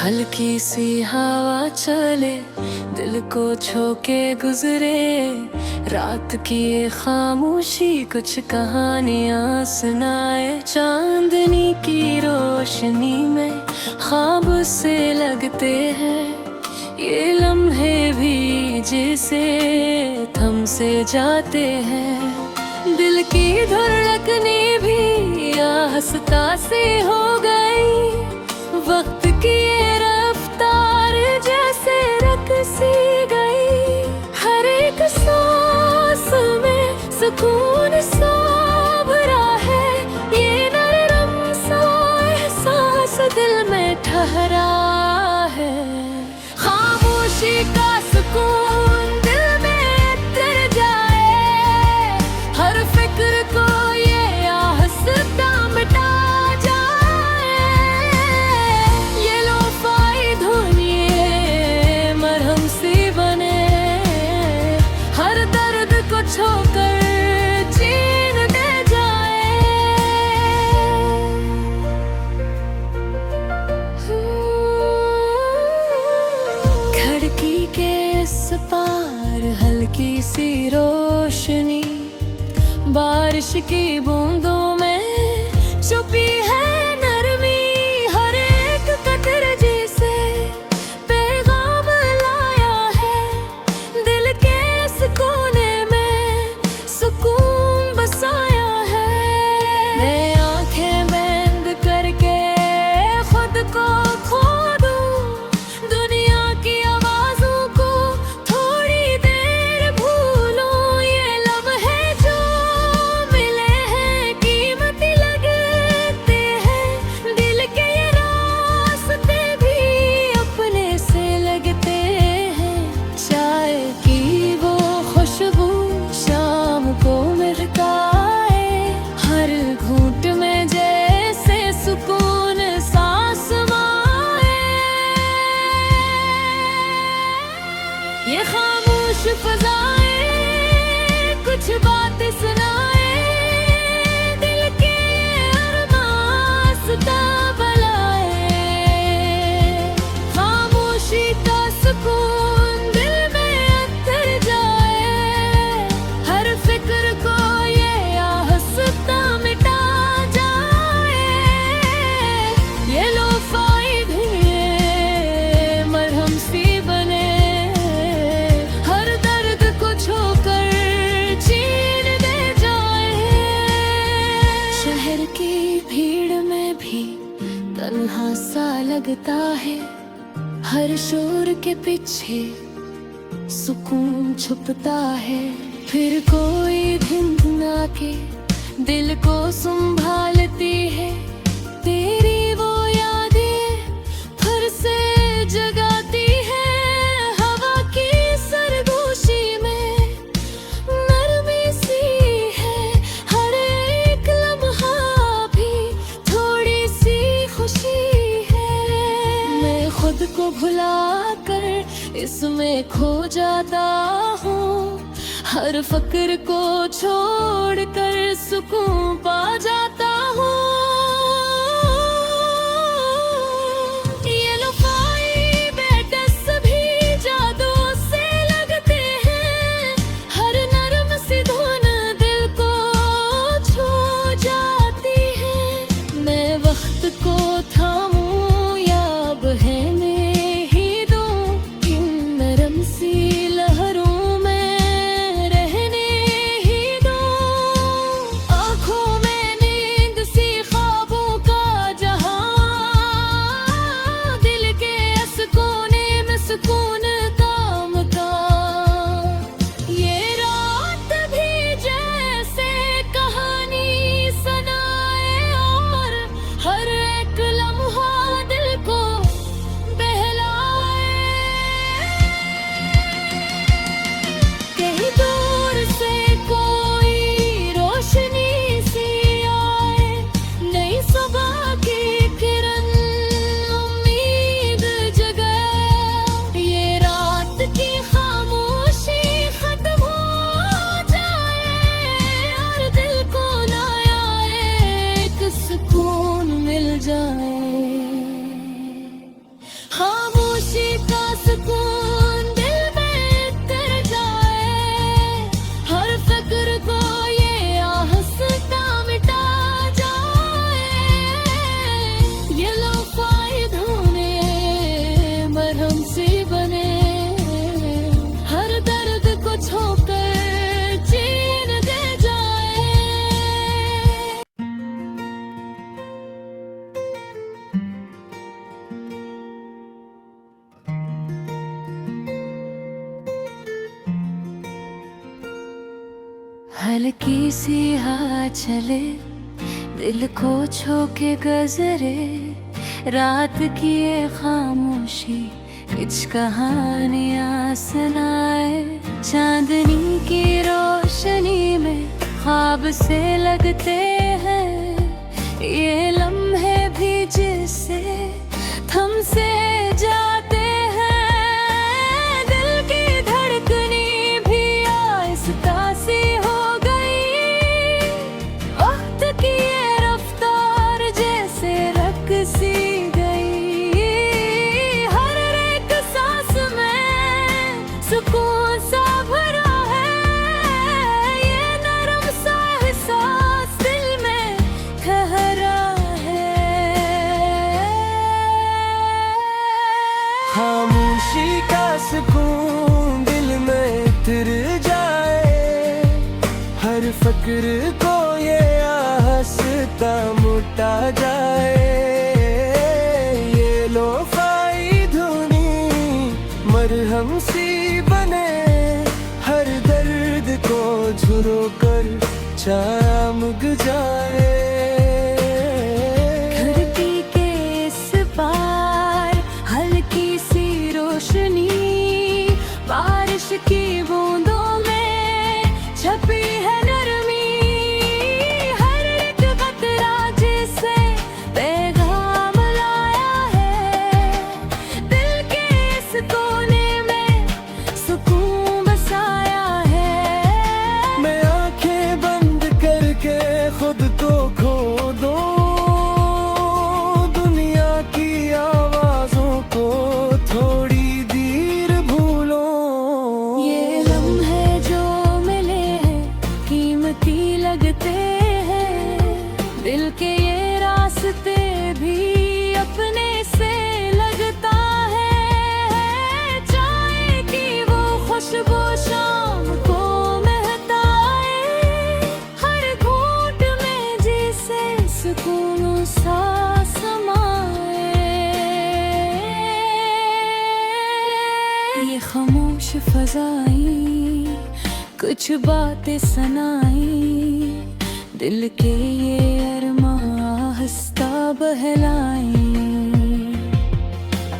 हल्की सी हवा चले, दिल को छूके गुजरे। रात की ये खामोशी कुछ कहानियां सुनाए। चांदनी की रोशनी में ख्वाब से लगते हैं ये लम्हे भी, जैसे थम से जाते हैं। दिल की धड़कने भी आहिस्ता से हो गई। वक्त की ये रफ्तार जैसे रकसी गई। हर एक सांस में सुकून सा भरा है। ये नरम सा एहसास दिल में ठहरा है। खामोशी का सुकून दिल में उतर जाए। हर फिक्र को ये आहिस्ता मिटा जाए। ये लोफाई धुन ये मरहम सी बने। हर दर्द को छोकर चैन दे जाए। खिड़की के इस पार हल्की सी रोशनी, बारिश की बूंदों में छुपी है नरमी। हर एक कतरे जैसे पैगाम लाया है। दिल के इस कोने में सुकून बसाया है। मैं आंखें बंद करके खुद को खो दूं। दुनिया की आवाजों को थोड़ी देर भूलूं। ये लम्हे जो मिले हैं कीमती लगते हैं। दिल के ये रास्ते भी अपने से लगते हैं। चाय की वो खुशबू शाम को महकाए। हर घूंट में जैसे सुकून सांस माए। ये खामोश फजाएं कुछ बातें सुनाए। दिल के अरमां सुता बलाए। खामोशी का सुकून दिल में उतर जाए। हर फिक्र को ये आहिस्ता मिटा जाए। ये लोफाई धुन ये मरहम सी बने। हर दर्द को छोकर चैन दे जाए। शहर की भीड़ में भी तन्हा सा लगता है। हर शोर के पीछे सुकून छुपता है। फिर कोई धुन आके दिल को संभालती है। तेरी वो यादें फिर से जगाती है। हवा की सरगोशी में नरमी सी है। हर एक लम्हा भी थोड़ी सी खुशी है। मैं खुद को भुला कर इसमें खो जाता हूँ। हर फक्र को छोड़ कर सुकून पा जाता हूँ। ये लोफाई बेटस भी जादू से लगते हैं। हर नरम सी धुन दिल को छू जाती है। मैं वक्त को थामूं या बहने ही दूं। इन नरम सी लहरों में रहने ही दूं। आँखों में नींद सी ख्वाबों का जहां। दिल के इस कोने में सुकून का मकान। ये रात भी जैसे कहानी सुनाए। और हर एक लम्हा दिल को बहलाए। कहीं दूर से कोई रोशनी सी आए। नई सुबह की किरण उम्मीद जगाए। ये हल्की सी हवा चले, दिल को छू के गजरे, रात की ये खामोशी कुछ कहानियाँ सुनाए। चांदनी की रोशनी में ख्वाब से लगते हैं ये लम्हे भी, जिससे थम से जाते हैं। दिल की धड़कनी भी आहिस्ता सी हो गई, वक्त की ये रफ्तार जैसे रक सी गई। हर एक सांस में सुकून सा भरा है, ये नरम सा एहसास दिल में ठहरा है। खामोशी का सुकून दिल में उतर जाए, हर फक्र को ये आहिस्ता मुटा जाए। ये लोफाई धुनी मरहम सी बने, हर दर्द को झुरो कर चामुग जाए। धरती के इस पार हल्की सी रोशनी, बारिश की बूंदों में छपी है नरमी। हर एक कतरा जिसे पैगाम लाया है, दिल के इस कोने में सुकून बसाया है। मैं आंखें बंद करके खुद को खो दूं, दुनिया की आवाजों को थोड़ी देर भूलो। ये लम्हे जो मिले हैं कीमती लगते हैं, दिल के ये रास्ते भी अपने से लगता है। चाय की वो खुशबू शाम को महकाए, हर घूंट में जिसे सुकून सा समाए। ये खामोश फजाई कुछ बातें सुनाई, दिल के ये अरमां आहिस्ता बहलाई।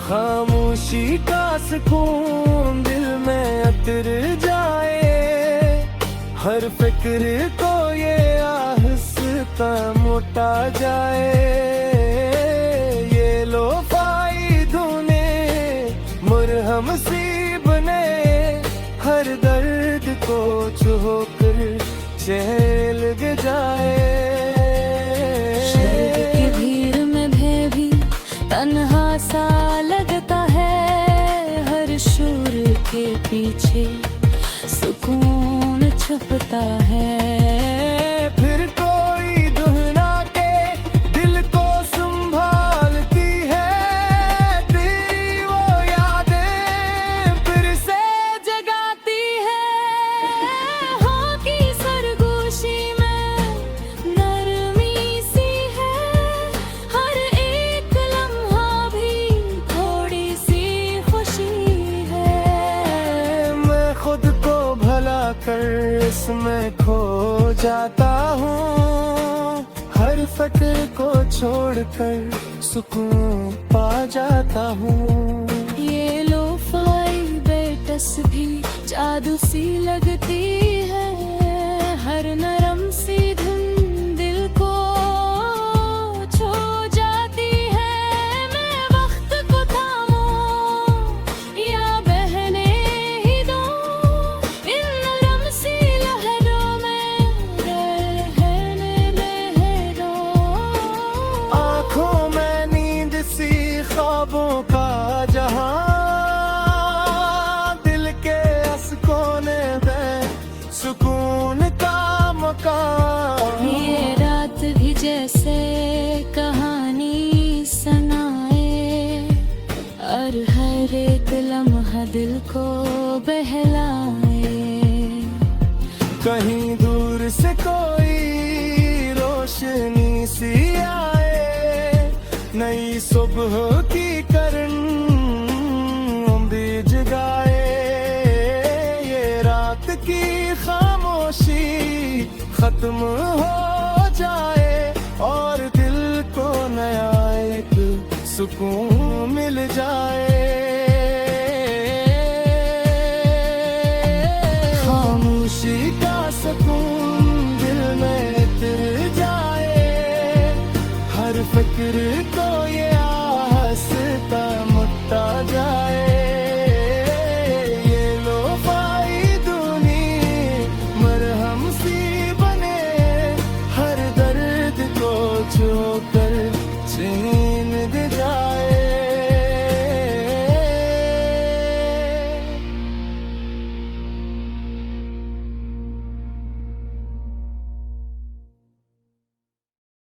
खामोशी का सुकून दिल में उतर जाए, हर फिक्र को ये आहिस्ता मोटा जाए। ये लोफाई धुने मुरहम सी बने, हर दर्द को छू कर चैन लग जाए। शहर की भीड़ में भी तन्हा सा लगता है, हर शोर के पीछे सुकून छुपता है। फिर कोई दुहना के दिल को संभालती है, तेरी वो यादें फिर से जगाती है। हाँ की सरगोशी में नरमी सी है, हर एक लम्हा भी थोड़ी सी खुशी है। मैं खुद को भला कर इसमें खो जाता हूँ, हर फक्र को छोड़कर सुकून पा जाता हूँ। ये लोफाई बेटस भी जादू सी लगती है, हर नरम सी धुन दिल को छू जाती है। मैं वक्त को थामूं या बहने ही दूं, इन नरम सी लहरों में रहने दे दो। आँखों में नींद सी ख्वाबों का जहां, दिल के इस कोने में सुकून का मकान। ये रात भी जैसे कहानी सुनाए, और हर एक लम्हा दिल को बहलाए। कहीं दूर से कोई रोशनी सी आए, नई सुबह की किरण उम्मीद जगाए। ये रात की खामोशी खत्म हो जाए और दिल को नया एक सुकून मिल जाए। खामोशी का सुकून दिल में उतर जाए, हर फिक्र को